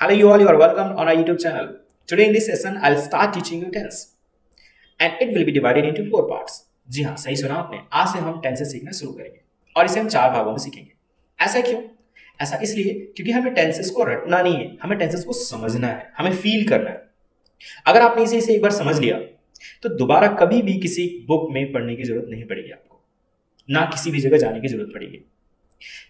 Hello you all, you are welcome on our YouTube channel. Today in this session I'll start teaching you tense and it will be divided into 4 parts. जी हाँ, सही सुना आपने। आज से हम tenses सीखना शुरू करेंगे और इसे हम 4 भागों में सीखेंगे। ऐसा क्यों? ऐसा इसलिए क्योंकि हमें टेंसेस को रटना नहीं है, हमें टेंसेस को समझना है, हमें फील करना है। अगर आपने इसे एक बार समझ लिया तो दोबारा कभी भी किसी बुक में पढ़ने की जरूरत नहीं पड़ेगी आपको, ना किसी भी जगह जाने की जरूरत पड़ेगी,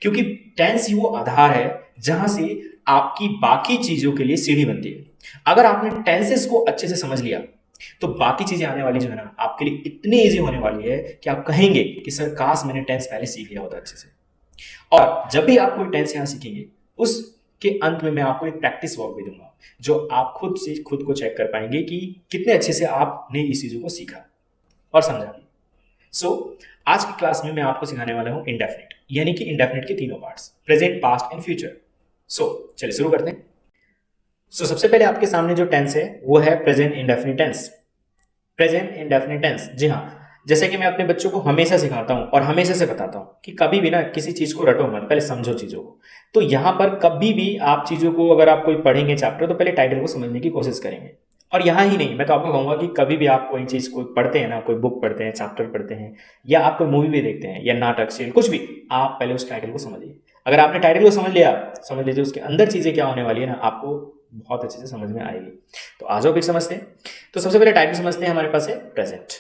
क्योंकि टेंस ही वो आधार है जहां से आपकी बाकी चीजों के लिए सीढ़ी बनती है। अगर आपने टेंसेस को अच्छे से समझ लिया तो बाकी चीजें आने वाली जो है ना आपके लिए इतनी इजी होने वाली है कि आप कहेंगे कि सर काश मैंने टेंस पहले सीख लिया होता अच्छे से। और जब भी आप कोई टेंस यहाँ सीखेंगे उसके अंत में मैं आपको एक प्रैक्टिस वर्क भी दूंगा जो आप खुद से खुद को चेक कर पाएंगे कि कितने अच्छे से आपने इस चीजों को सीखा और समझा भी। सो आज की क्लास में मैं आपको सिखाने वाला हूं इंडेफिनिट, यानी कि इंडेफिनिट के तीनों parts, present, past and future. चलिए शुरू करते हैं। सबसे पहले आपके सामने जो टेंस है वो है present indefinite tense. Present indefinite tense, जी हाँ, जैसे कि मैं अपने बच्चों को हमेशा सिखाता हूं और हमेशा से बताता हूं कि कभी भी ना किसी चीज को रटो मत, पहले समझो चीजों को। तो यहां पर कभी भी आप चीजों को, अगर आप कोई पढ़ेंगे चैप्टर, तो पहले टाइटल को समझने की कोशिश करेंगे। और यहाँ ही नहीं, मैं तो आपको कहूंगा कि कभी भी आप कोई चीज को पढ़ते हैं ना, कोई बुक पढ़ते हैं, चैप्टर पढ़ते हैं, या आप कोई मूवी भी देखते हैं या नाटक सीरियल कुछ भी, आप पहले उस टाइटल को समझिए। अगर आपने टाइटल को समझ लिया, समझ लीजिए उसके अंदर चीजें क्या होने वाली है ना, आपको बहुत अच्छे से समझ में आएगी। तो आ जाओ फिर समझते हैं। तो सबसे पहले टाइटल समझते हैं। हमारे पास है प्रेजेंट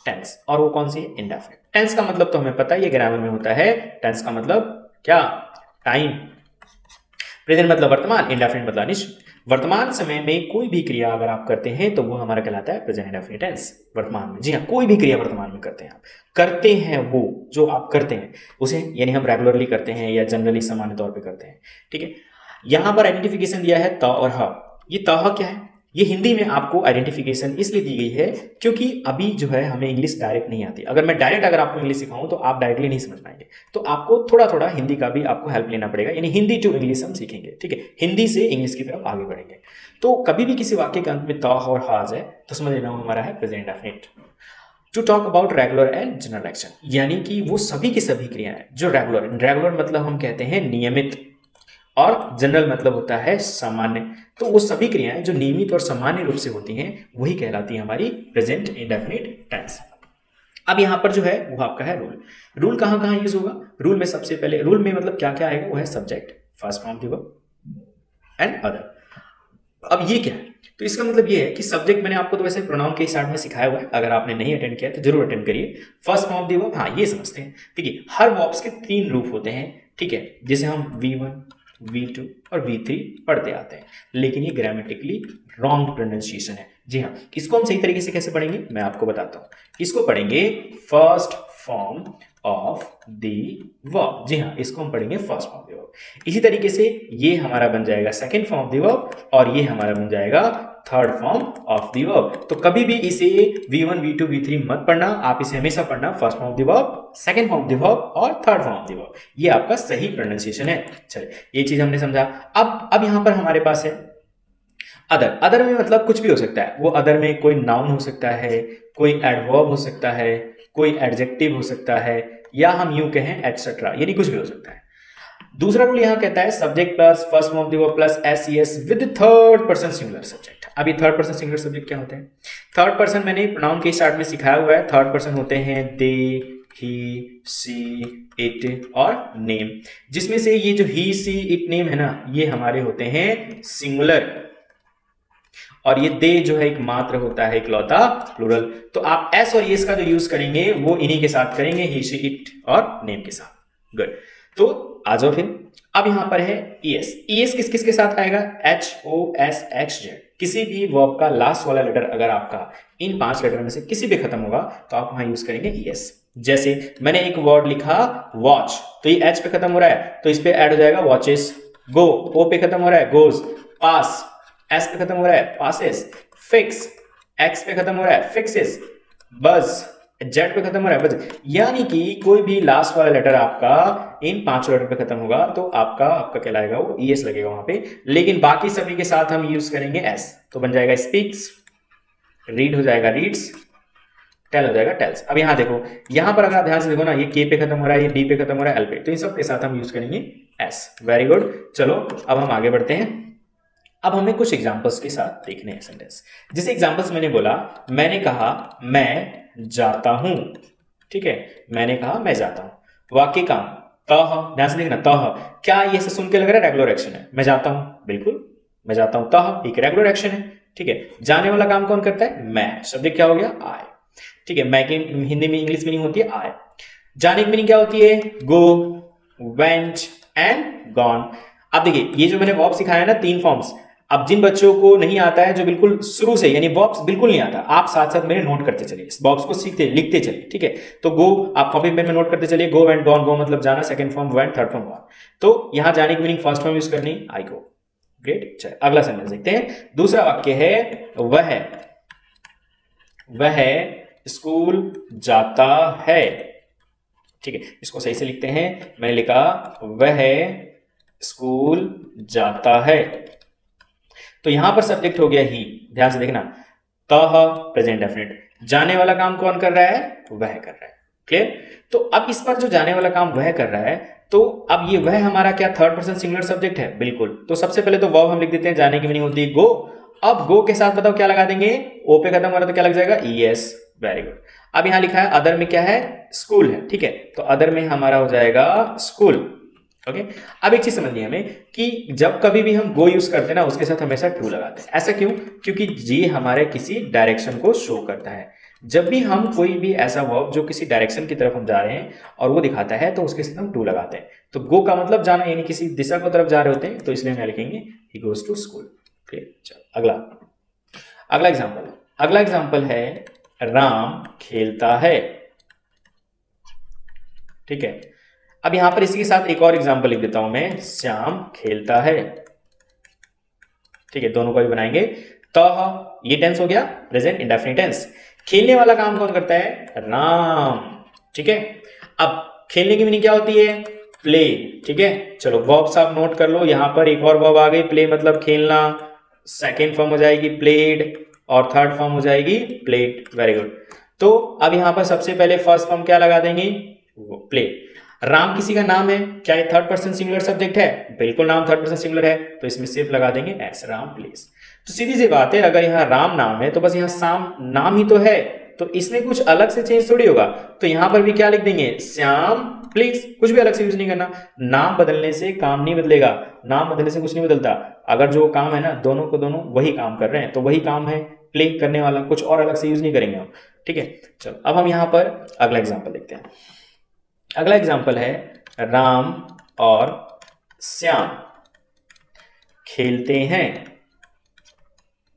टेंस, और वो कौन सी है? इंडेफिनिट। टेंस का मतलब तो हमें पता है, ये ग्रामर में होता है। टेंस का मतलब क्या? टाइम। प्रेजेंट मतलब वर्तमान, इंडेफिनिट मतलब अनिश्चित। वर्तमान समय में कोई भी क्रिया अगर आप करते हैं तो वो हमारा कहलाता है प्रेजेंट इंडेफिनिट टेंस, वर्तमान में। जी हाँ, कोई भी क्रिया वर्तमान में करते हैं, आप करते हैं, वो जो आप करते हैं उसे, यानी हम रेगुलरली करते हैं या जनरली सामान्य तौर पे करते हैं। ठीक है, यहां पर आइडेंटिफिकेशन दिया है त और ह। ये त क्या है? ये हिंदी में आपको आइडेंटिफिकेशन इसलिए दी गई है क्योंकि अभी जो है हमें इंग्लिश डायरेक्ट नहीं आती। अगर मैं डायरेक्ट अगर आपको इंग्लिश सिखाऊं तो आप डायरेक्टली नहीं समझ पाएंगे, तो आपको थोड़ा थोड़ा हिंदी का भी आपको हेल्प लेना पड़ेगा, यानी हिंदी टू इंग्लिश हम सीखेंगे। ठीक है, हिंदी से इंग्लिश की तरफ आगे बढ़ेंगे। तो कभी भी किसी वाक्य के अंत में त और ह आ जाए तो समझ लेना हमारा है present indefinite. To talk about regular and general action, यानी कि वो सभी की सभी क्रियाएं जो रेगुलर, रेगुलर मतलब हम कहते हैं नियमित, और जनरल मतलब होता है सामान्य। तो वो सभी क्रियाएं जो नियमित और सामान्य रूप से होती हैं वही कहलाती है हमारी प्रेजेंट इंडेफिनिट टेंस। अब यहां पर जो है वो आपका है रूल। रूल कहां कहां यूज होगा? रूल में सबसे पहले, रूल में मतलब क्या क्या आएगा? वो है subject, first form the verb and other. अब ये क्या है? तो इसका मतलब ये है कि सब्जेक्ट मैंने आपको तो वैसे प्रोनाउन के स्टार्ट में सिखाया हुआ है, अगर आपने नहीं अटेंड किया तो जरूर अटेंड करिए। फर्स्ट फॉर्म द वर्ब, हाँ ये समझते हैं। ठीक है, हर वर्ब्स के 3 रूप होते हैं। ठीक है, जिसे हम V1, V2 और V3 पढ़ते आते हैं, लेकिन ये ग्रामेटिकली रॉन्ग प्रोनाउंसिएशन है। जी हाँ, इसको हम सही तरीके से कैसे पढ़ेंगे मैं आपको बताता हूं। इसको पढ़ेंगे first form of the verb. जी हाँ, इसको हम पढ़ेंगे first form of the verb. इसी तरीके से ये हमारा बन जाएगा second form of the verb और ये हमारा बन जाएगा third form of the verb. तो कभी भी इसे V1, V2, V3 मत पढ़ना, आप इसे हमेशा पढ़ना first form of the verb, second form of the verb और third form of the verb. ये आपका सही प्रोनाउंसिएशन है। चलिए, ये चीज हमने समझा। अब यहां पर हमारे पास है अदर। अदर में मतलब कुछ भी हो सकता है। वो अदर में कोई नाउन हो सकता है, कोई एडवर्ब हो सकता है, कोई एडजेक्टिव हो सकता है, या हम यूं कहें एटसेट्रा, यानी कुछ भी हो सकता है। दूसरा रूल यहां कहता है subject plus first form of the verb plus S with third person singular subject. अभी थर्ड पर्सन सिंगुलर सब्जेक्ट क्या होते हैं? थर्ड पर्सन मैंने प्रोनाउन के स्टार्ट में सिखाया हुआ है। थर्ड पर्सन होते हैं दे, ही, सी, इट और नेम, जिसमें से ये जो ही, सी, इट, नेम है ना, ये हमारे होते हैं सिंगुलर, और ये दे जो है एक मात्र होता है, इकलौता, प्लूरल। तो आप एस और एस का जो यूज करेंगे वो इन्हीं के साथ करेंगे, ही, सी, इट और नेम के साथ। गुड। तो आ जाओ फिर। अब यहां पर है ईएस। ईएस किस किस के साथ आएगा? HOSXZ। किसी भी वर्ब का लास्ट वाला लेटर अगर आपका इन 5 लेटर में से किसी भी खत्म होगा तो आप वहां यूज करेंगे ईएस। जैसे मैंने एक वर्ड लिखा वॉच, तो ये एच पे खत्म हो रहा है तो इस पे ऐड हो जाएगा वॉचेस। गो, ओ पे खत्म हो रहा है गोज। पास, एस पे खत्म हो रहा है पासेस। फिक्स, एक्स पे खत्म हो रहा है फिक्सेस। बज, जेड पे खत्म हो रहा है बज। यानी कि कोई भी लास्ट वाला लेटर आपका इन 5 लेटर पे खत्म होगा तो आपका कहलाएगा वो ईएस लगेगा वहां पे, लेकिन बाकी सभी के साथ हम यूज करेंगे एस। तो बन जाएगा स्पीक्स, रीड हो जाएगा रीड्स, टेल हो जाएगा टेल्स। अब यहां देखो, यहां पर अगर आप ध्यान से देखो ना, ये के पे खत्म हो रहा है, ये डी पे खत्म हो रहा है, एल पे, तो इन सब के साथ हम यूज करेंगे एस। Very good. चलो अब हम आगे बढ़ते हैं। अब हमें कुछ एग्जांपल्स के साथ देखने हैं सेंटेंस। जैसे एग्जांपल्स मैंने बोला, मैंने कहा मैं जाता हूं, ठीक है, मैंने कहा मैं जाता हूं। वाक्य काम तह, ध्यान से देखना तह, क्या ये से सुन के लग रहा है रेगुलर एक्शन है? मैं जाता हूं, बिल्कुल मैं जाता हूं, तह एक रेगुलर एक्शन है, ठीक है। जाने वाला काम कौन करता है? मैं। सब्जेक्ट क्या हो गया? आई, ठीक है। मैं की हिंदी में इंग्लिश मीनिंग होती है आई। जाने की मीनिंग क्या होती है? गो, वेंट एंड गॉन। अब देखिए ये जो मैंने वर्ब सिखाया है ना, 3 फॉर्म्स, अब जिन बच्चों को नहीं आता है, जो बिल्कुल शुरू से यानी वर्ब्स बिल्कुल नहीं आता, आप साथ साथ मेरे नोट करते चलिए, इस वर्ब्स को सीखते लिखते चलिए, ठीक है। तो गो आप कॉपी पेन में नोट करते चलिए, गो एंड गॉन, गो मतलब जाना, second form went, third form gone. तो यहां जाने की मीनिंग फर्स्ट फॉर्म यूज करनी आई गो। ग्रेट। चलिए अगला सेंटेंस देखते हैं। दूसरा वाक्य है वह स्कूल जाता है, ठीक है। इसको सही से लिखते हैं। मैंने लिखा वह स्कूल जाता है, तो यहां पर सब्जेक्ट हो गया ही, ध्यान से देखना, तह प्रेजेंट डेफिनेट। जाने वाला काम कौन कर रहा है? वह कर रहा है। क्लियर? तो अब इस पर जो जाने वाला काम वह कर रहा है, तो अब ये वह हमारा क्या थर्ड पर्सन सिंगुलर सब्जेक्ट है? बिल्कुल। तो सबसे पहले तो वर्ब हम लिख देते हैं, जाने की मीनिंग होती है गो। अब गो के साथ बताओ क्या लगा देंगे? ओ पे खत्म हो रहा तो क्या लग जाएगा? ईएस। Very good. अब यहां लिखा है अदर में क्या है? स्कूल है, ठीक है। तो अदर में हमारा हो जाएगा स्कूल। ओके। अब एक चीज समझिए हमें कि जब कभी भी हम गो यूज करते हैं ना, उसके साथ हमेशा टू लगाते हैं। ऐसा क्यों? क्योंकि ये हमारे किसी डायरेक्शन को शो करता है। जब भी हम कोई भी ऐसा वर्ब जो किसी डायरेक्शन की तरफ हम जा रहे हैं और वो दिखाता है, तो उसके साथ हम टू लगाते हैं। तो गो का मतलब जाना, यानी किसी दिशा को तरफ जा रहे होते हैं, तो इसलिए हम लिखेंगे ही गोज टू स्कूल। चलो अगला एग्जाम्पल है राम खेलता है, ठीक है। अब यहां पर इसी के साथ एक और एग्जाम्पल लिख देता हूं मैं, श्याम खेलता है, ठीक है। दोनों को भी बनाएंगे। तो ये टेंस हो गया प्रेजेंट इंडेफिनिट टेंस। खेलने वाला काम कौन करता है? राम, ठीक है। अब खेलने की मीनिंग क्या होती है? प्ले, ठीक है। चलो वर्ब्स आप नोट कर लो, यहां पर एक और वर्ब आ गई, प्ले मतलब खेलना, सेकेंड फॉर्म हो जाएगी प्लेड और थर्ड फॉर्म हो जाएगी प्लेट। Very good. तो अब यहां पर सबसे पहले फर्स्ट फॉर्म क्या लगा देंगे? प्ले। राम किसी का नाम है, क्या ये थर्ड पर्सन सिंगुलर सब्जेक्ट है? बिल्कुल, नाम थर्ड पर्सन सिंगुलर है, तो इसमें सिर्फ लगा देंगे एस, राम प्लीज। तो सीधी सी बात है, अगर यहाँ राम नाम है तो बस यहाँ शाम नाम ही तो है, तो इसमें कुछ अलग से चेंज थोड़ी होगा। तो यहां पर भी क्या लिख देंगे? श्याम प्लीज, कुछ भी अलग से यूज नहीं करना। नाम बदलने से काम नहीं बदलेगा, नाम बदलने से कुछ नहीं बदलता। अगर जो काम है ना, दोनों को दोनों वही काम कर रहे हैं, तो वही काम है प्ले करने वाला, कुछ और अलग से यूज नहीं करेंगे हम, ठीक है। चलो अब हम यहाँ पर अगला एग्जाम्पल देखते हैं। अगला एग्जाम्पल है राम और श्याम खेलते हैं,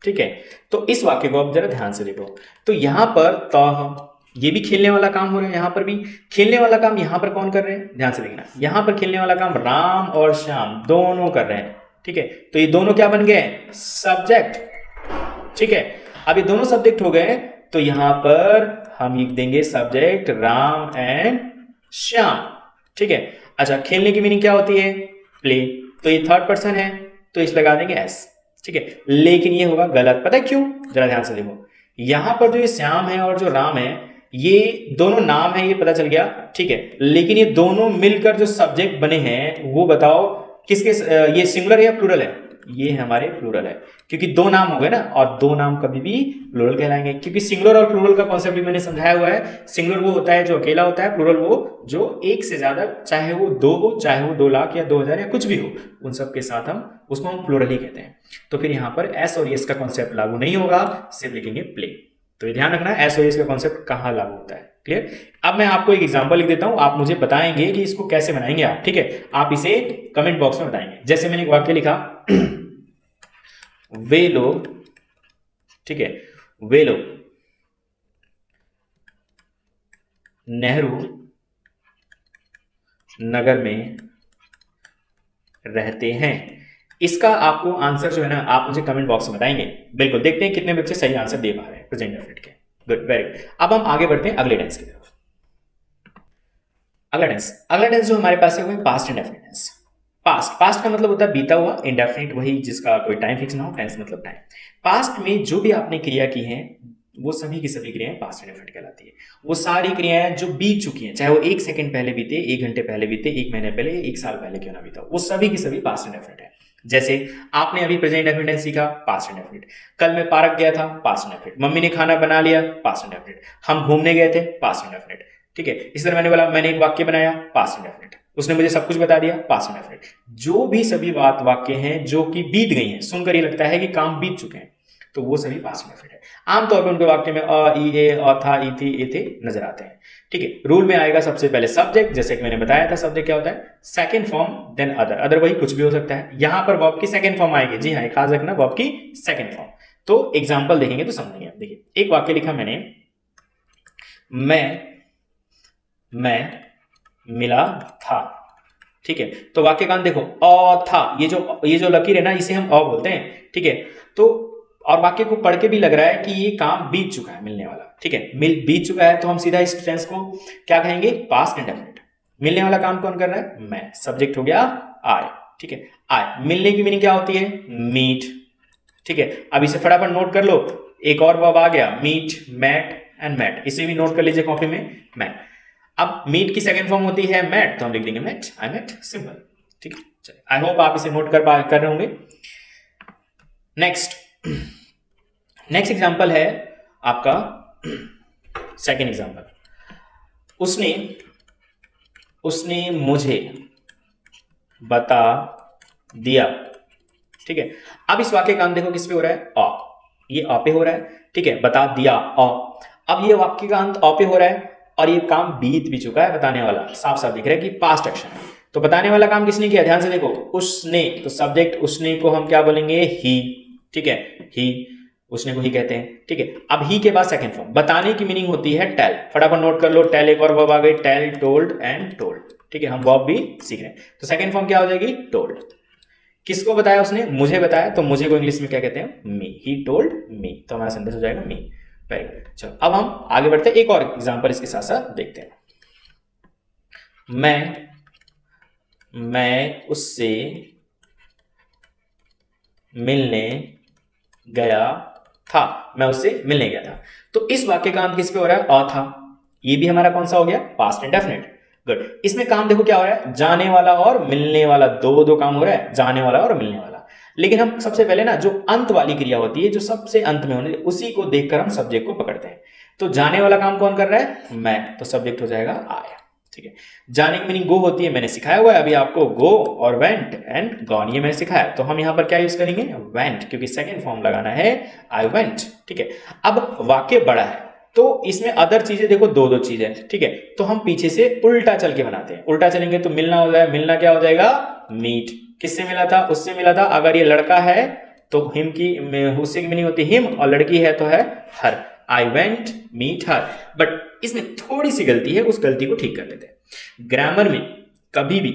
ठीक है। तो इस वाक्य को आप जरा ध्यान से देखो। तो यहां पर तह, ये भी खेलने वाला काम हो रहा है, यहां पर भी खेलने वाला काम यहां पर कौन कर रहे हैं? ध्यान से देखना, यहां पर खेलने वाला काम राम और श्याम दोनों कर रहे हैं, ठीक है। तो ये दोनों क्या बन गए? सब्जेक्ट, ठीक है। अब ये दोनों सब्जेक्ट हो गए, तो यहां पर हम लिख देंगे सब्जेक्ट राम एंड श्याम, ठीक है। अच्छा, खेलने की मीनिंग क्या होती है? प्ले। तो ये थर्ड पर्सन है, तो इस लगा देंगे एस, ठीक है। लेकिन ये होगा गलत, पता है क्यों? जरा ध्यान से देखो, यहां पर जो ये श्याम है और जो राम है, ये दोनों नाम है, ये पता चल गया, ठीक है। लेकिन ये दोनों मिलकर जो सब्जेक्ट बने हैं, वो बताओ किसके, ये सिंगुलर है या प्लूरल है? ये हमारे प्लूरल है, क्योंकि दो नाम हो गए ना, और दो नाम कभी भी प्लूरल कहलाएंगे, क्योंकि सिंगुलर और प्लूरल का कॉन्सेप्ट भी मैंने समझाया हुआ है। सिंगुलर वो होता है जो अकेला होता है, प्लूरल वो जो एक से ज्यादा, चाहे वो दो हो, चाहे वो 2 लाख या 2000 या कुछ भी हो, उन सब के साथ हम उसको हम प्लूरल ही कहते हैं। तो फिर यहाँ पर एस और एस का कॉन्सेप्ट लागू नहीं होगा, सिर्फ लिखेंगे प्ले। तो ये ध्यान रखना, एस और एस का कॉन्सेप्ट कहाँ लागू होता है। क्लियर? अब मैं आपको एक एग्जांपल लिख देता हूं, आप मुझे बताएंगे कि इसको कैसे बनाएंगे आप, ठीक है। आप इसे कमेंट बॉक्स में बताएंगे। जैसे मैंने एक वाक्य लिखा, वे लोग, ठीक है, वे लोग नेहरू नगर में रहते हैं। इसका आपको आंसर जो है ना, आप मुझे कमेंट बॉक्स में बताएंगे। बिल्कुल, देखते हैं कितने बच्चे सही आंसर दे पा रहे हैं प्रेजेंट डेफिनिट के। Good, very good. अब हम आगे बढ़ते हैं अगले टेंस की तरफ। अगला टेंस जो हमारे पास है वो है पास्ट इंडेफिनिट टेंस। पास्ट का मतलब होता है बीता हुआ, इंडेफिनिट वही जिसका कोई टाइम फिक्स ना हो, टेंस मतलब टाइम। पास्ट में जो भी आपने क्रिया की है, वो सभी की सभी क्रियाएं पास्ट इंडेफिनिट कहलाती है। वो सारी क्रियाएं जो बीत चुकी हैं, चाहे वो 1 सेकंड पहले बीते, 1 घंटे पहले बीते, 1 महीने पहले, 1 साल पहले क्यों ना बीता, वो सभी की सभी पास्ट इंडेफिनिट है। जैसे आपने अभी प्रेजेंट इंडेफिनिट सीखा, पास्ट इंडेफिनिट। कल मैं पार्क गया था, पास्ट इंडेफिनिट। मम्मी ने खाना बना लिया, पास्ट इंडेफिनिट। हम घूमने गए थे, पास्ट इंडेफिनिट। ठीक है, इस तरह मैंने बोला मैंने एक वाक्य बनाया, पास्ट इंडेफिनिट। उसने मुझे सब कुछ बता दिया, पास्ट इंडेफिनिट। जो भी सभी वाक्य हैं जो कि बीत गई हैं, सुनकर ये लगता है कि काम बीत चुके हैं, तो वो सभी पास्ट इंडेफिनिट है। आमतौर पर उनके वाक्य में अ, ई, ए, अ, था, ई, थी, ए, थे नजर आते हैं। ठीक है, रूल में आएगा सबसे पहले सब्जेक्ट, जैसे कि मैंने बताया था सब्जेक्ट क्या होता है, second form then other. Other वही कुछ भी हो सकता है, यहां पर वर्ब की सेकंड फॉर्म आएगी। जी हाँ, खास रखना, वर्ब की सेकंड फॉर्म। तो एग्जांपल देखेंगे तो समझेंगे। देखिए, एक वाक्य लिखा मैंने, मैं मिला था। ठीक है, तो वाक्य का देखो, अ था, ये जो लकीर है ना, इसे हम अ बोलते हैं। ठीक है, तो और वाक्य को पढ़ के भी लग रहा है कि ये काम बीत चुका है, मिलने वाला। ठीक है, बीत चुका है, तो हम सीधा इस टेंस को क्या कहेंगे, पास्ट इंडेफिनिट। मिलने वाला काम कौन कर रहा है, मैं। सब्जेक्ट हो गया आई। ठीक है, आई। मिलने की मीनिंग क्या होती है, मीट। ठीक है, अब इसे फटाफट नोट कर लो। एक और वर्ब आ गया, मीट, मैट एंड मैट। इसे भी नोट कर लीजिए कॉपी में, मैट। अब मीट की सेकंड फॉर्म होती है मैट, तो हम लिख देंगे मैट, आई मैट, सिंपल। ठीक है, चलिए, आई होप आप इसे नोट कर रहे होंगे। नेक्स्ट एग्जांपल है आपका, सेकंड एग्जांपल। उसने मुझे बता दिया। ठीक है, अब इस वाक्य का अंत देखो किस पे हो रहा है, अ। ये अ पे हो रहा है। ठीक है, बता दिया, अ। अब ये वाक्य का अंत अ पे हो रहा है और ये काम बीत भी चुका है, बताने वाला साफ साफ दिख रहा है कि पास्ट एक्शन है। तो बताने वाला काम किसने किया, ध्यान से देखो, उसने। तो सब्जेक्ट उसने को हम क्या बोलेंगे, ही। ठीक है, ही, उसने को ही कहते हैं। ठीक है, अब ही के बाद सेकंड फॉर्म। बताने की मीनिंग होती है टेल। फटाफट नोट कर लो, टेल एक और वर्ब आ गई, टेल, टोल्ड एंड टोल्ड। ठीक है, हम वर्ब भी सीख रहे हैं। तो सेकंड फॉर्म क्या हो जाएगी, टोल्ड। किसको बताया उसने, मुझे बताया, तो मुझे को इंग्लिश में क्या कहते हैं, मी। ही टोल्ड मी, तो हमारा सेंटेंस हो जाएगा मी। Very good. चलो अब हम आगे बढ़ते हैं, एक और एग्जांपल इसके साथ साथ देखते हैं। मैं उससे मिलने गया था। मैं उससे मिलने गया था। तो इस वाक्य का अंत किस पे हो रहा है, अ था। ये भी हमारा कौन सा हो गया, पास्ट इंडेफिनिट। गुड। इसमें काम देखो क्या हो रहा है, जाने वाला और मिलने वाला, दो काम हो रहा है, जाने वाला और मिलने वाला। लेकिन हम सबसे पहले ना जो अंत वाली क्रिया होती है, जो सबसे अंत में होने, उसी को देखकर हम सब्जेक्ट को पकड़ते हैं। तो जाने वाला काम कौन कर रहा है, मैं। तो सब्जेक्ट हो जाएगा आया। ठीक है, जाने की मीनिंग गो होती है, मैंने सिखाया हुआ है अभी आपको, गो और वेंट एंड गॉन, ये मैंने सिखाया। तो हम यहां पर क्या यूज करेंगे, वेंट, क्योंकि सेकंड फॉर्म लगाना है आई वेंट। ठीक है, अब वाक्य बड़ा है तो इसमें अदर चीजें देखो, दो चीजें। ठीक है, तो हम पीछे से उल्टा चल के बनाते हैं। उल्टा चलेंगे तो मिलना हो जाएगा, मिलना क्या हो जाएगा, मीट। किससे मिला था, उससे मिला था। अगर ये लड़का है तो हिम की, उससे की मीनिंग होती है हिम, और लड़की है तो है her. I went meet her. But इसमें थोड़ी सी गलती है, उस गलती को ठीक कर लेते हैं। ग्रामर में कभी भी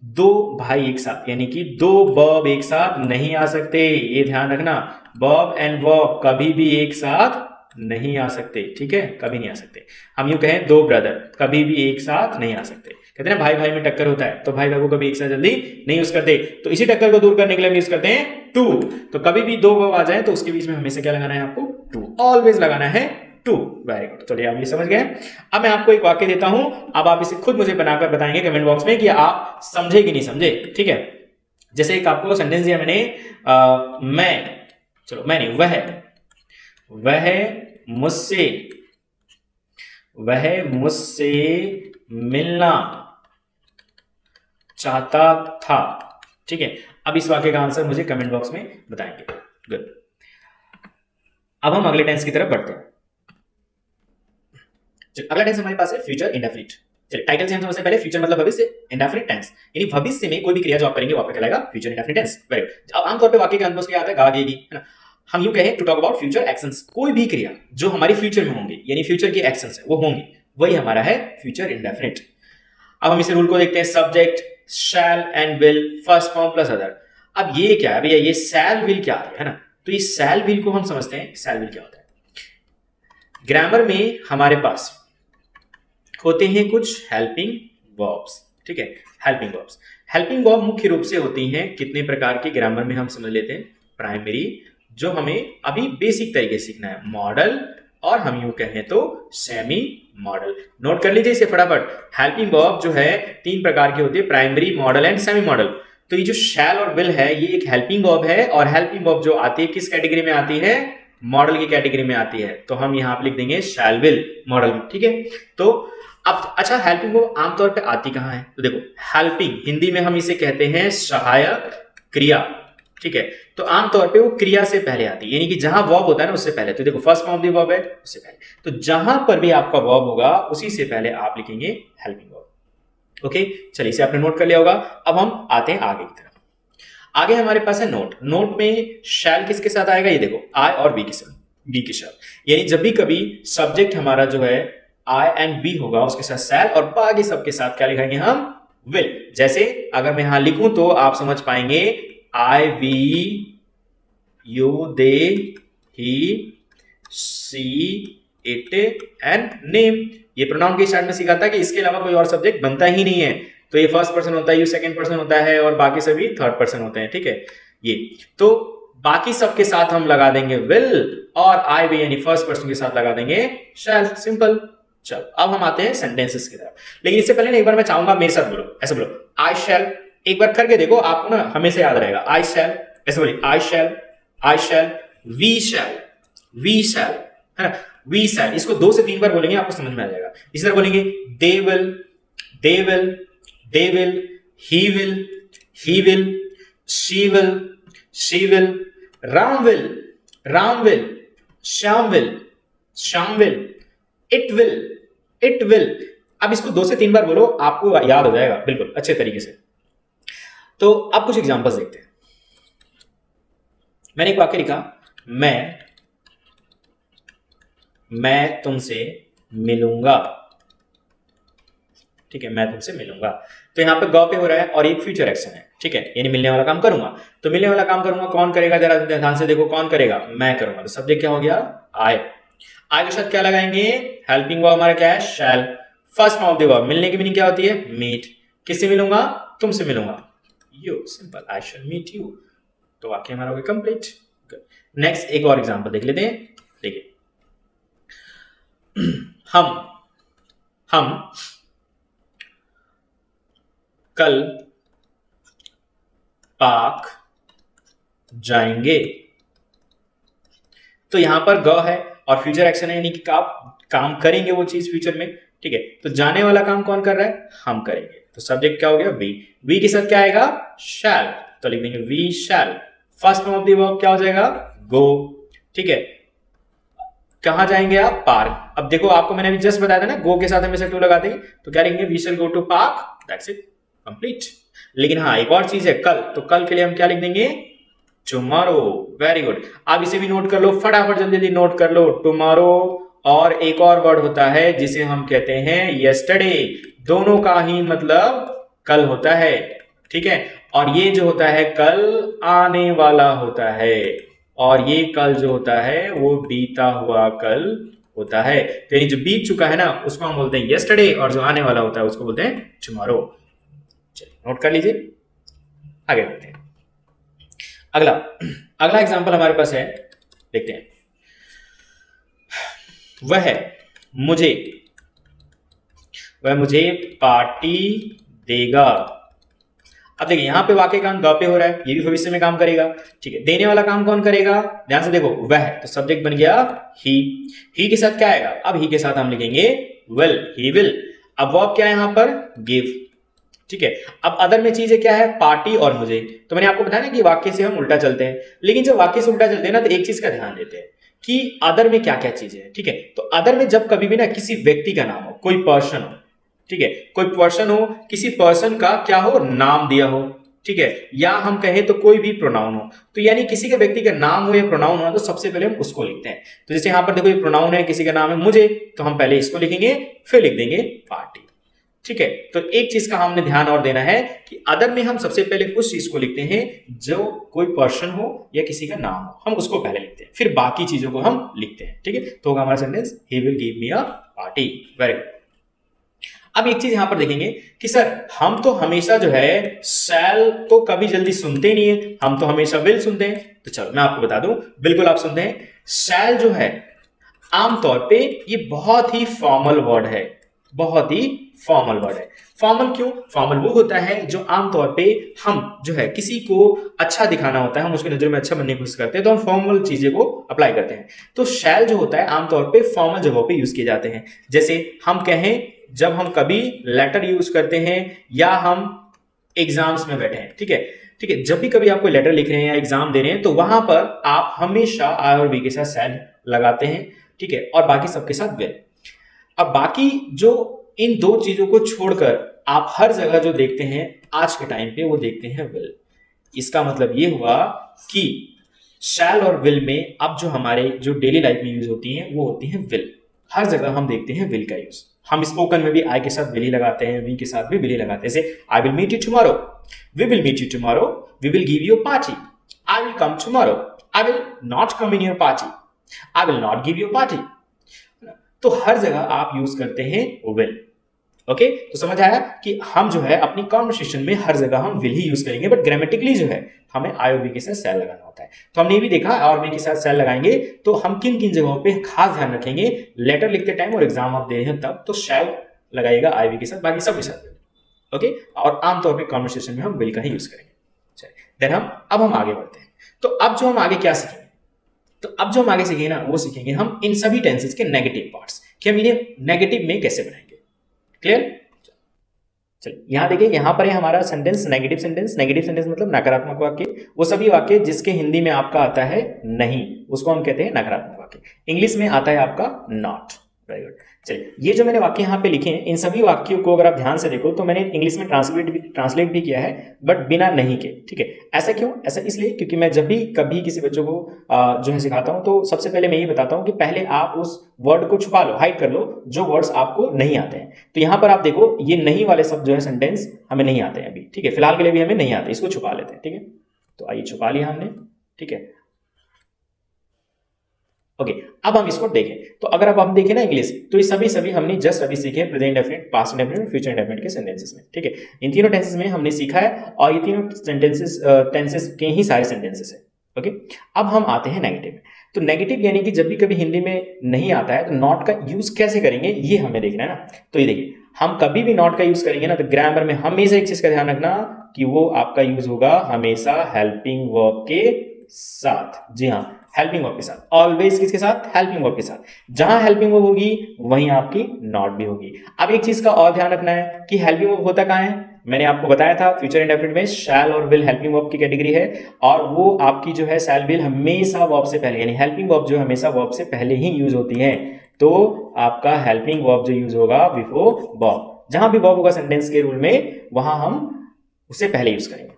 दो भाई एक साथ, यानी कि दो वर्ब एक साथ नहीं आ सकते, ये ध्यान रखना। वर्ब एंड वर्ब कभी भी एक साथ नहीं आ सकते। ठीक है, कभी नहीं आ सकते। हम यूं कहें, दो ब्रदर कभी भी एक साथ नहीं आ सकते। कहते हैं ना, भाई भाई में टक्कर होता है, तो भाई भाई को कभी एक साथ जल्दी नहीं यूज करते। तो इसी टक्कर को दूर करने के लिए हम यूज करते हैं टू। तो कभी भी दो वर्ब आ जाए तो उसके बीच में हमेशा क्या लगाना है, आपको टू, ऑलवेज लगाना है टू। वेरी गुड, चलिए आप ये समझ गए। अब मैं आपको एक वाक्य देता हूं, अब आप इसे खुद मुझे बनाकर बताएंगे कमेंट बॉक्स में कि आप समझे कि नहीं समझे। ठीक है, जैसे एक आपको सेंटेंस दिया मैंने, मैं नहीं, वह मुझसे मिलना चाहता था। ठीक है, अब इस वाक्य का आंसर मुझे कमेंट बॉक्स में बताएंगे। गुड। अब हम अगले टेंस की तरफ बढ़ते हैं। अगला टेंस हमारे पास है फ्यूचर इंडेफिनिट। चलिए, टाइटल से हम समझते हैं पहले, फ्यूचर मतलब भविष्य, इंडेफिनिट टेंस यानी भविष्य में कोई भी क्रिया जो आप करेंगे वो आपका कहलाएगा future indefinite tense. Very good. अब आमतौर पे वाक्य के अंत में उसके आता है गा देगी, है ना। हम यूं कहें to talk about future actions, कोई भी क्रिया जो हमारी फ्यूचर में होंगी, यानी फ्यूचर की एक्शंस है वो होंगी, वही हमारा है फ्यूचर इंडेफिनिट। अब हम इसे रूल को देखते हैं, subject shall and will, first form plus other. अब ये क्या है भैया, ये शैल विल क्या है ना। तो ये शैल विल को हम समझते हैं, शैल विल क्या होता है। ग्रामर में हमारे पास होते हैं कुछ हेल्पिंग वर्ब्स। ठीक है, हेल्पिंग वर्ब्स। हेल्पिंग वर्ब मुख्य रूप से होती हैं कितने प्रकार की, ग्रामर में हम समझ लेते हैं। प्राइमरी, जो हमें अभी बेसिक तरीके से सीखना है, मॉडल, और हम यूं कहें तो सेमी मॉडल। नोट कर लीजिए इसे फटाफट। हेल्पिंग वर्ब जो है तीन प्रकार की होती है, primary, model and semi model. तो ये जो शैल और विल है ये एक हेल्पिंग वर्ब है, और हेल्पिंग वर्ब जो आती है किस कैटेगरी में आती है? मॉडल की कैटेगरी में आती है। तो हम यहाँ पे लिख देंगे शैल विल मॉडल में, ठीक है। तो अब अच्छा, हेल्पिंग वर्ब आमतौर पे आती कहाँ है? तो देखो, हेल्पिंग हिंदी में हम इसे कहते हैं सहायक क्रिया, ठीक है। तो आमतौर पे वो क्रिया से पहले आती है, यानी कि जहां वर्ब होता है ना उससे पहले। तो देखो, first form of the verb है उससे पहले, तो जहां पर भी आपका वर्ब होगा उसी से पहले आप लिखेंगे हेल्पिंग वर्ब। ओके, चलिए इसे आपने नोट कर लिया होगा। अब हम आते हैं आगे की तरफ। आगे हमारे पास है नोट। नोट में शैल किसके साथ आएगा? ये देखो, आई और बी के साथ, बी के साथ, यानी जब भी कभी सब्जेक्ट हमारा जो है आई एंड बी होगा उसके साथ शैल, और बाकी सबके साथ क्या लिखेंगे हम? विल। जैसे अगर मैं यहां लिखूं तो आप समझ पाएंगे, I, we, you, they, he, she, it and name. ये प्रोनाउन के स्टार्ट में सीखा था कि इसके अलावा कोई और सब्जेक्ट बनता ही नहीं है। तो ये फर्स्ट पर्सन होता है, यू सेकंड पर्सन होता है, और बाकी सभी थर्ड पर्सन होते हैं, ठीक है। ये तो बाकी सबके साथ हम लगा देंगे विल, और आई भी यानी फर्स्ट पर्सन के साथ लगा देंगे शैल। सिंपल। चलो अब हम आते हैं सेंटेंसेस की तरफ। लेकिन इससे पहले एक बार मैं चाहूंगा मेरे साथ बोलो, ऐसे बोलो, आई शैल। एक बार करके देखो, आपको ना हमेशा याद रहेगा। आई शैल, ऐसे बोलिए, आई शैल, आई शैल, वी शैल, वी शैल, है ना, वी शैल। इसको 2 से 3 बार बोलेंगे आपको समझ में आ जाएगा। इसी तरह बोलेंगे they will, they will, they will, he will, she will, Ram will, Shyam will, it will। अब इसको 2 से 3 बार बोलो, आपको याद हो जाएगा बिल्कुल अच्छे तरीके से। तो अब कुछ एग्जांपल्स देखते हैं। मैंने एक वाक्य लिखा, मैं तुमसे मिलूंगा, ठीक है, मैं तुमसे मिलूंगा। तो यहां पे गौ पे हो रहा है और एक फ्यूचर एक्शन है, ठीक है, यानी मिलने वाला काम करूंगा। तो मिलने वाला काम करूंगा, कौन करेगा? जरा ध्यान से देखो, कौन करेगा? मैं करूंगा। तो सब्जेक्ट क्या हो गया? आई। आई के साथ क्या लगाएंगे? हेल्पिंग वर्ब हमारा क्या है? Shall. First form of the verb, मिलने की मीनिंग क्या होती है? मीट। किससे मिलूंगा? तुमसे मिलूंगा, you. Simple, I shall meet you. तो वाक्य हमारा हो गया कंप्लीट। नेक्स्ट एक और एग्जांपल देख लेते हैं। देखिए, हम कल पार्क जाएंगे। तो यहां पर ग है और फ्यूचर एक्शन है, यानी कि आप काम करेंगे वो चीज फ्यूचर में, ठीक है। तो जाने वाला काम कौन कर रहा है? हम करेंगे। तो सब्जेक्ट क्या हो गया? वी। वी के साथ क्या आएगा? शैल। तो लिख देंगे we shall. First form of the verb क्या हो जाएगा? गो, ठीक है। कहां जाएंगे आप? पार्क। अब देखो, आपको मैंने अभी जस्ट बताया था ना, गो के साथ हमेशा टू लगा देंगे। तो क्या लिखेंगे? We shall go to park, that's it, complete. लेकिन हाँ, एक और चीज है, कल। तो कल के लिए हम क्या लिख देंगे? टुमारो। Very good. आप इसे भी नोट कर लो, फटाफट जल्दी जल्दी नोट कर लो। टुमारो और एक और वर्ड होता है जिसे हम कहते हैं यस्टरडे। दोनों का ही मतलब कल होता है, ठीक है। और ये जो होता है कल आने वाला होता है, और ये कल जो होता है वो बीता हुआ कल होता है। तो ये जो बीत चुका है ना उसको हम बोलते हैं यस्टरडे, और जो आने वाला होता है उसको बोलते हैं टुमारो। चलिए नोट कर लीजिए, आगे बढ़ते हैं। अगला एग्जांपल हमारे पास है, देखते हैं। वह मुझे पार्टी देगा। अब देखिए, यहां पे वाक्य काम ग पे हो रहा है, ये भी भविष्य में काम करेगा, ठीक है। देने वाला काम कौन करेगा? ध्यान से देखो, वह। तो सब्जेक्ट बन गया ही के साथ क्या आएगा? अब ही के साथ हम लिखेंगे विल, ही विल। अब वर्ब क्या है यहां पर? गिव, ठीक है। अब अदर में चीजें क्या है? पार्टी और मुझे। तो मैंने आपको बताया ना कि वाक्य से हम उल्टा चलते हैं, लेकिन जब वाक्य से उल्टा चलते हैं ना तो एक चीज का ध्यान देते हैं कि अदर में क्या क्या चीजें हैं, ठीक है। तो अदर में जब कभी भी ना किसी व्यक्ति का नाम हो, कोई पर्सन हो, ठीक है, कोई पर्सन हो, किसी पर्सन का क्या हो? नाम दिया हो, ठीक है, या हम कहें तो कोई भी प्रोनाउन हो, तो यानी किसी के व्यक्ति का नाम हो या प्रोनाउन हो, तो सबसे पहले हम उसको लिखते हैं। तो जैसे यहां पर देखो, ये प्रोनाउन है, किसी का नाम है मुझे, तो हम पहले इसको लिखेंगे, फिर लिख देंगे पार्टी, ठीक है। तो एक चीज का हमने ध्यान और देना है कि अदर में हम सबसे पहले उस चीज को लिखते हैं जो कोई पर्सन हो या किसी का नाम हो, हम उसको पहले लिखते हैं, फिर बाकी चीजों को हम लिखते हैं, ठीक है। तो होगा हमारा sentence, he will give me a party. Very good. अब एक चीज यहां पर देखेंगे कि सर हम तो हमेशा जो है शैल तो कभी जल्दी सुनते नहीं है, हम तो हमेशा विल सुनते हैं। तो चलो मैं आपको बता दूं, बिल्कुल आप सुनते हैं। शैल जो है आमतौर पे ये बहुत ही फॉर्मल वर्ड है, बहुत ही फॉर्मल वर्ड है। फॉर्मल क्यों? फॉर्मल वो होता है जो आमतौर पे हम जो है किसी को अच्छा दिखाना होता है, हम उसकी नजर में अच्छा बनने की कोशिश करते हैं, तो हम फॉर्मल चीजें को अप्लाई करते हैं। तो शैल जो होता है आमतौर पे फॉर्मल जगहों पे यूज किए जाते हैं। जैसे हम कहें जब हम कभी लेटर यूज करते हैं या हम एग्जाम्स में बैठे हैं, ठीक है, ठीक है, जब भी कभी आप कोई लेटर लिख रहे हैं या एग्जाम दे रहे हैं तो वहां पर आप हमेशा आई और वी के साथ शैल लगाते हैं, ठीक है, और बाकी सबके साथ विल। अब बाकी जो इन दो चीजों को छोड़कर आप हर जगह जो देखते हैं आज के टाइम पे वो देखते हैं विल। इसका मतलब ये हुआ कि शैल और विल में अब जो हमारे जो डेली लाइफ में यूज होती हैं वो होती हैं विल। हर जगह हम देखते हैं विल का यूज। हम स्पोकन में भी आई के साथ विल ही लगाते हैं, वी के साथ भी विल ही लगाते हैं। जैसे I will meet you tomorrow, we will meet you tomorrow, we will give you party, I will come tomorrow, I will not come in your party, I will not give you party. तो हर जगह आप use करते हैं will. Okay, तो समझ आया कि हम जो है अपनी कॉन्वर्सेशन में हर जगह हम विल ही यूज करेंगे, बट ग्रामेटिकली जो है हमें आई और वी के साथ शैल लगाना होता है। तो हमने ये भी देखा और वी के साथ शैल लगाएंगे तो हम किन किन जगहों पे खास ध्यान रखेंगे। लेटर लिखते टाइम और एग्जाम आप दे रहे हैं तब तो शैल लगाइएगा आई वी के साथ, बाकी सब के साथ विल। ओके, और आमतौर पर कॉन्वर्सेशन में हम विल का ही यूज करेंगे। देन हम आगे बढ़ते हैं। तो अब जो हम आगे क्या सीखेंगे, तो अब जो हम आगे सीखेंगे ना वो सीखेंगे हम इन सभी टेंसेस के नेगेटिव पार्ट्स कि हम इन्हें नेगेटिव में कैसे बनाएंगे। क्लियर? चलिए यहां देखिए, यहां पर है हमारा sentence negative sentence. Negative sentence मतलब नकारात्मक वाक्य, वो सभी वाक्य जिसके हिंदी में आपका आता है नहीं, उसको हम कहते हैं नकारात्मक वाक्य। इंग्लिश में आता है आपका नॉट। Very good. चलिए ये जो मैंने वाक्य यहाँ पे लिखे हैं इन सभी वाक्यों को अगर आप ध्यान से देखो तो मैंने इंग्लिश में ट्रांसलेट भी किया है, बट बिना नहीं के। ठीक है, ऐसा क्यों? ऐसा इसलिए क्योंकि मैं जब भी कभी किसी बच्चों को जो है सिखाता हूँ तो सबसे पहले मैं ये बताता हूँ कि पहले आप उस वर्ड को छुपा लो, हाइड कर लो जो वर्ड्स आपको नहीं आते हैं। तो यहाँ पर आप देखो ये नहीं वाले शब्द जो है सेंटेंस हमें नहीं आते हैं अभी, ठीक है, फिलहाल के लिए भी हमें नहीं आते, इसको छुपा लेते हैं। ठीक है, तो आइए छुपा लिया हमने। ठीक है, ओके, अब हम इसको देखें तो अगर अब हम देखें ना इंग्लिश, तो ये सभी हमने जस्ट अभी सीखे present definite, past definite, future indefinite के सेंटेंसेस में। ठीक है, इन तीनों टेंसेस में हमने सीखा है और ये तीनों टेंसेस के ही सारे सेंटेंसेस है। ओके, अब हम आते हैं नेगेटिव में। तो नेगेटिव यानी कि जब भी कभी हिंदी में नहीं आता है तो नॉट का यूज कैसे करेंगे ये हमें देखना है ना। तो ये देखिए, हम कभी भी नॉट का यूज करेंगे ना तो ग्रामर में हमेशा एक चीज का ध्यान रखना कि वो आपका यूज होगा हमेशा हेल्पिंग वर्ब के साथ। जी हाँ, हेल्पिंग वर्ब के साथ, ऑलवेज किसके साथ? हेल्पिंग वर्ब के साथ। जहां हेल्पिंग वर्ब होगी वहीं आपकी नॉट भी होगी। अब एक चीज का और ध्यान रखना है कि हेल्पिंग वर्ब होता कहां है, मैंने आपको बताया था फ्यूचर इंडेफिनिट में शैल और विल हेल्पिंग वर्ब की कैटेगरी है, और वो आपकी जो है शैल विल हमेशा वर्ब से पहले, यानी हेल्पिंग वर्ब जो हमेशा वर्ब से पहले ही यूज होती है। तो आपका हेल्पिंग वर्ब जो यूज होगा बिफोर वर्ब, जहां भी वर्ब होगा सेंटेंस के रूल में वहां हम उससे पहले यूज करेंगे।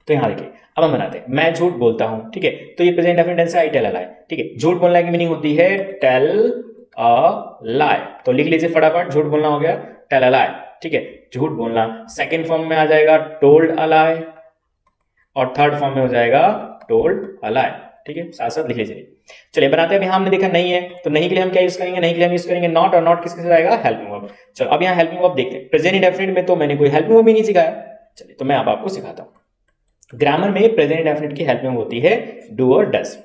तो यहां देखिए, अब हम बनाते हैं, मैं झूठ बोलता हूं। ठीक है, तो ये प्रेजेंट डेफिनेट टेंस है, आई टेल अ लाई। ठीक है, झूठ बोलने की मीनिंग होती है टेल अ लाई। तो लिख लीजिए फटाफट, झूठ बोलना हो गया टेल अ लाई। ठीक है, झूठ बोलना सेकंड फॉर्म में आ जाएगा टोल्ड अ लाई, और थर्ड फॉर्म में हो जाएगा टोल्ड अ लाई। ठीक है, साथ साथ लिख लीजिए। चलिए बनाते हैं। अभी हमने देखा नहीं है, तो नहीं के लिए हम क्या यूज करेंगे? नहीं के लिए हम यूज करेंगे नॉट, और नॉट किसके साथ आएगा? Helping verb. चलो अब यहाँ हेल्पिंग वर्ब देखते हैं। प्रेजेंट इंडेफिनिट में तो मैंने कोई हेल्पिंग वर्ब ही नहीं सिखाया। चलिए तो मैं अब आपको सिखाता हूं। ग्रामर में प्रेजेंट इंडेफिनिट की हेल्पिंग होती है डू और डज।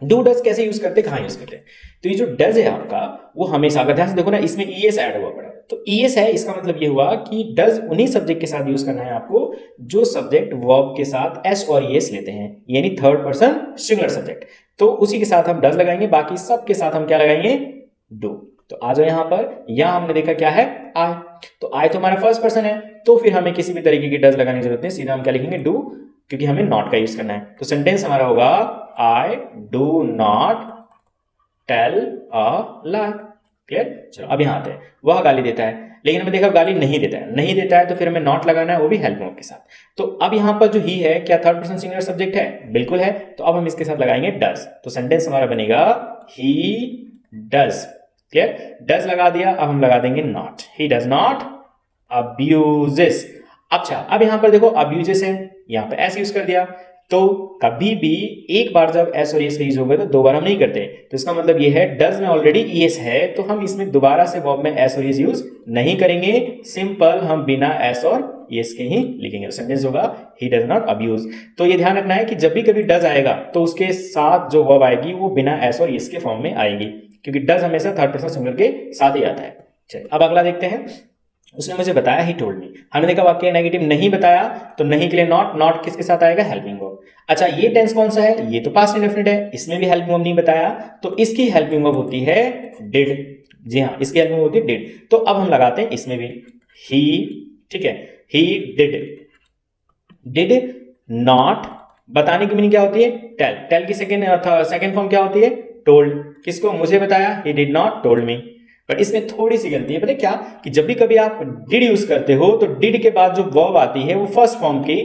डू डज कैसे यूज करते हैं, कहां यूज करते हैं? तो ये जो डज है आपका वो हमेशा, अगर ध्यान से देखो ना, इसमें ईएस ऐड हुआ पड़ा है। तो ईएस है, इसका मतलब ये हुआ कि डज उन्हीं सब्जेक्ट के साथ यूज करना है आपको जो सब्जेक्ट वर्ब के साथ एस और ईएस लेते हैं, यानी थर्ड पर्सन सिंगुलर सब्जेक्ट। तो उसी के साथ हम डज लगाएंगे, बाकी सब के साथ हम क्या लगाएंगे? डू। तो आ जाओ यहां पर, यहां हमने देखा क्या है? आई। तो आई तो हमारा फर्स्ट पर्सन है, तो फिर हमें किसी भी तरीके की डज लगाने की जरूरत नहीं, सीधा हम क्या लिखेंगे? डू, क्योंकि हमें नॉट का यूज करना है। तो सेंटेंस हमारा होगा I do not tell a lie. Clear? चलो अब यहां आते हैं। वह गाली देता है, लेकिन हमें देखा गाली नहीं देता है। नहीं देता है तो फिर हमें नॉट लगाना है, वो भी हेल्पिंग वर्ब के साथ। तो अब यहां पर जो ही है, क्या थर्ड पर्सन सिंगुलर सब्जेक्ट है? बिल्कुल है। तो अब हम इसके साथ लगाएंगे डज। तो सेंटेंस हमारा बनेगा ही डज। क्लियर? डज लगा दिया, अब हम लगा देंगे not. He does not abuses. अच्छा, अब यहां पर देखो अब्यूजेस है, यहां पर एस यूज कर दिया। तो कभी भी एक बार जब एस और एस का यूज होगा तो दो बार हम नहीं करते। तो इसका मतलब ये है डज में ऑलरेडी ईएस है, तो हम इसमें दोबारा से वर्ब में एस और एस यूज नहीं करेंगे। सिंपल हम बिना एस और एस के ही लिखेंगे। सेंटेंस होगा ही डज नॉट अब्यूज। तो ये ध्यान रखना है कि जब भी कभी डज आएगा तो उसके साथ जो वर्ब आएगी वो बिना एस और एस के फॉर्म में आएगी, क्योंकि डज हमेशा थर्ड पर्सन सिंगुलर के साथ ही आता है। चलिए अब अगला देखते हैं। उसने मुझे बताया, ही टोल्ड मी। हमने देखा वाक्य नेगेटिव नहीं बताया, तो नहीं के लिए नॉट, नॉट किसके साथ आएगा, हेल्पिंग वर्ब। अच्छा ये टेंस कौन सा है, ये तो पास्ट इंडेफिनिट है, इसमें भी हेल्पिंग वर्ब नहीं बताया, तो इसकी हेल्पिंग वर्ब होती है डिड। जी हाँ, इसकी हेल्पिंग वर्ब होती है डिड। तो अब हम लगाते हैं इसमें भी ही, ठीक है, ही डिड नॉट। बताने की मीनिंग क्या होती है, टेल। टेल की सेकेंड फॉर्म क्या होती है, टोल्ड। किसको, मुझे बताया, he did not told me. But इसमें थोड़ी सी गलती है, पता है क्या, कि जब भी कभी आप डिड यूज करते हो तो डिड के बाद जो वर्ब आती है वो फर्स्ट फॉर्म की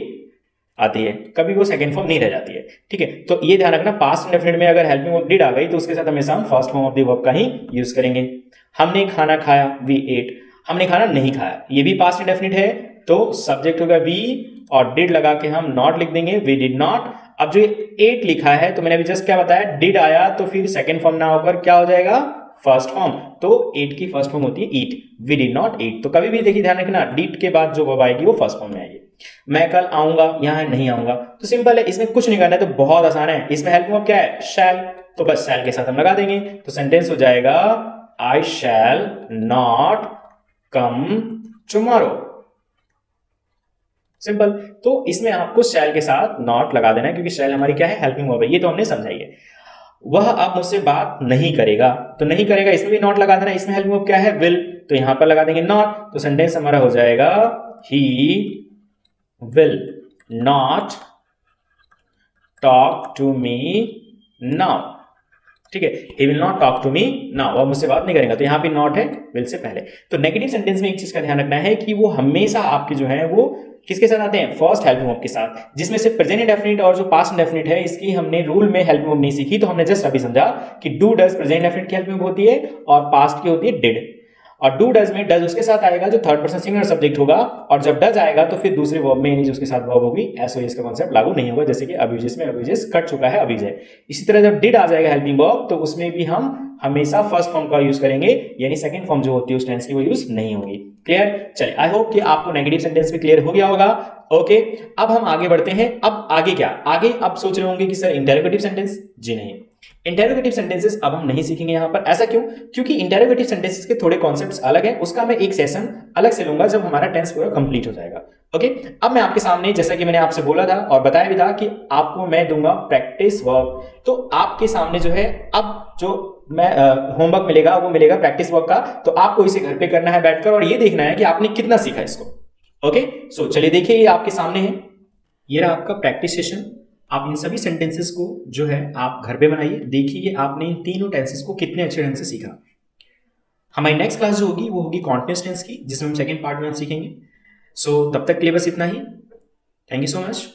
आती है, कभी वो सेकंड फॉर्म नहीं रह जाती है, ठीक है। तो ये ध्यान रखना, पास्ट इंडेफिनिट में अगर हेल्पिंग वर्ब डिड आ गई तो उसके साथ हमेशा हम first form of the verb का ही यूज करेंगे। हमने खाना खाया, वी एट। हमने खाना नहीं खाया, ये भी पास्ट इंडेफिनिट है, तो सब्जेक्ट होगा वी और डिड लगा के हम नॉट लिख देंगे, वी डिड नॉट। अब जो एट लिखा है तो मैंने अभी जस्ट क्या बताया, डिड आया तो फिर सेकंड फॉर्म ना होकर क्या हो जाएगा, फर्स्ट फॉर्म। तो एट की फर्स्ट फॉर्म होती है ईट, वी डिड नॉट ईट। तो कभी भी देखिए ध्यान रखना, डिड के बाद जो वर्ब आएगी वो फर्स्ट फॉर्म में आएगी। मैं कल आऊंगा, यहां है नहीं आऊंगा, तो सिंपल है, इसमें कुछ नहीं करना है, तो बहुत आसान है। इसमें हेल्प वर्ब क्या है, शैल, तो बस शैल के साथ हम लगा देंगे, तो सेंटेंस हो जाएगा I shall not come tomorrow. Simple. तो इसमें आपको शैल के साथ नॉट लगा देना है, क्योंकि शैल हमारी क्या है, हेल्पिंग वर्ब है, ये तो हमने समझाई है। वह अब मुझसे बात नहीं करेगा, तो नहीं करेगा इसमें भी नॉट लगा देना। इसमें हेल्पिंग वर्ब क्या है, विल, तो यहां पर लगा देंगे नॉट, तो सेंटेंस हमारा हो जाएगा he will not talk to me now. ठीक है, he will not talk to me now, वह मुझसे बात नहीं करेगा, तो यहां पे नॉट है विल से पहले। तो नेगेटिव सेंटेंस में एक चीज का ध्यान रखना है कि वो हमेशा आपके जो है वो किसके साथ आते हैं, फर्स्ट हेल्पिंग वर्ब के साथ, जिसमें से प्रेजेंट इंडेफिनिट और जो पास्ट इंडेफिनिट है इसकी हमने रूल में हेल्पिंग वर्ब नहीं सीखी, तो हमने जस्ट अभी समझा कि डू डज प्रेजेंट इंडेफिनिट की हेल्पिंग वर्ब होती है और पास्ट की होती है डिड। और डू डज में डज उसके साथ आएगा जो थर्ड पर्सन सिंगुलर सब्जेक्ट होगा, और जब डज आएगा तो फिर दूसरे वर्ब में यानी जो उसके साथ वर्ब होगी एसओएस का कॉन्सेप्ट लागू नहीं होगा, जैसे कि अब्यूजेस में अब्यूजेस कट चुका है अब्यूज है। इसी तरह जब डिड आ जाएगा हेल्पिंग वर्ब तो उसमें भी हम हमेशा फर्स्ट फॉर्म का यूज करेंगे, यानी सेकंड फॉर्म जो होती है उस टेंस की वो यूज नहीं होगी। क्लियर? चलिए, आई होप कि आपको नेगेटिव सेंटेंस भी क्लियर हो गया होगा। ओके, अब हम आगे बढ़ते हैं। अब आगे क्या, आगे अब सोच रहे होंगे कि सर इंटेरोगेटिव सेंटेंस, जी नहीं, इंटेरोगेटिव सेंटेंसेस अब हम नहीं सीखेंगे यहां पर। ऐसा क्यों? क्योंकि इंटेरोगेटिव सेंटेंसेस के थोड़े कॉन्सेप्ट्स अलग हैं, उसका मैं एक सेशन अलग से लूंगा जब हमारा टेंस पूरा कंप्लीट हो जाएगा। ओके, अब मैं आपके सामने, जैसा कि मैंने आपसे बोला था और बताया भी था कि आपको मैं दूंगा प्रैक्टिस वर्क, तो आपके सामने जो है अब जो मैं होमवर्क मिलेगा वो मिलेगा प्रैक्टिस वर्क का, तो आपको इसे घर पे करना है बैठकर और ये देखना है कि आपने कितना सीखा इसको। ओके, सो चलिए देखिए, ये आपके सामने है, ये रहा आपका प्रैक्टिस सेशन। आप इन सभी सेंटेंसेस को जो है आप घर पे बनाइए, देखिए कि आपने इन तीनों टेंसेस को कितने अच्छे ढंग से सीखा। हमारी नेक्स्ट क्लास जो होगी वो होगी कॉन्टिन्यूअस टेंस की, जिसमें हम सेकंड पार्ट में हम सीखेंगे। सो तब तक के लिए बस इतना ही। Thank you so much.